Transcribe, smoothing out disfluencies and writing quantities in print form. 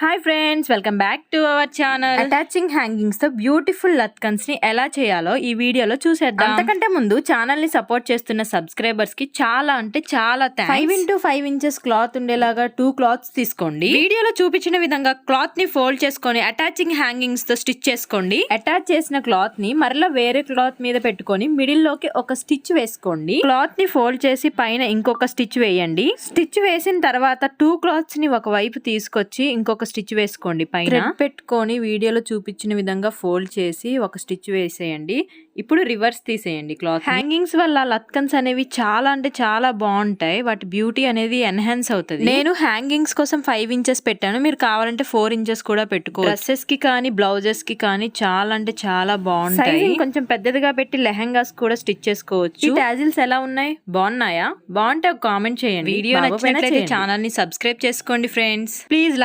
Hi friends, welcome back to our channel. Attaching hangings తో beautiful లత్కన్స్ ని ఎలా చేయాలో ఈ వీడియోలో చూసేద్దాం. అంతకంటే ముందు ఛానల్ ని సపోర్ట్ చేస్తున్న సబ్స్క్రైబర్స్ కి చాలా అంటే చాలా థాంక్స్. 5x5 ఇంచెస్ క్లాత్ ఉండేలాగా 2 క్లాత్స్ తీసుకోండి. వీడియోలో చూపించిన విధంగా క్లాత్ ని ఫోల్డ్ చేసుకొని అటాచింగ్ హ్యాంగింగ్స్ తో స్టిచ్ చేసుకోండి. అటాచ్ చేసిన క్లాత్ ని మరలా వేరే క్లాత్ మీద పెట్టుకొని మిడిల్ లోకి ఒక స్టిచ్ వేసుకోండి. క్లాత్ ని ఫోల్డ్ చేసి పైన ఇంకొక స్టిచ్ వేయండి. స్టిచ్ వేసిన తర్వాత 2 క్లాత్స్ ని ఒక వైపు తీసుకొచ్చి ఇంకొక స్టిచ్ వేసుకోండి. పైన పెట్టుకొని వీడియోలో చూపించిన విధంగా ఫోల్డ్ చేసి ఒక స్టిచ్ వేసేయండి. ఇప్పుడు రివర్స్ తీసేయండి క్లాత్. హ్యాంగింగ్స్ వల్ల లత్కన్స్ అనేవి చాలా అంటే చాలా బాగుంటాయి. వాటి బ్యూటీ అనేది ఎన్హాన్స్ అవుతుంది. నేను హ్యాంగింగ్స్ కోసం 5 ఇంచెస్ పెట్టాను. మీరు కావాలంటే 4 ఇంచెస్ కూడా పెట్టుకోవచ్చు. డ్రెస్సెస్ కి కానీ బ్లౌజెస్ కి కానీ చాలా అంటే చాలా బాగుంటాయి. కొంచెం పెద్దదిగా పెట్టి లెహంగాస్ కూడా స్టిచ్ చేసుకోవచ్చు. ఈ టాజిల్స్ ఎలా ఉన్నాయి? బాగున్నాయా? బాగుంటే ఒక కామెంట్ చేయండి. వీడియో నచ్చినట్లయితే ఛానల్ ని సబ్స్క్రైబ్ చేసుకోండి ఫ్రెండ్స్. ప్లీజ్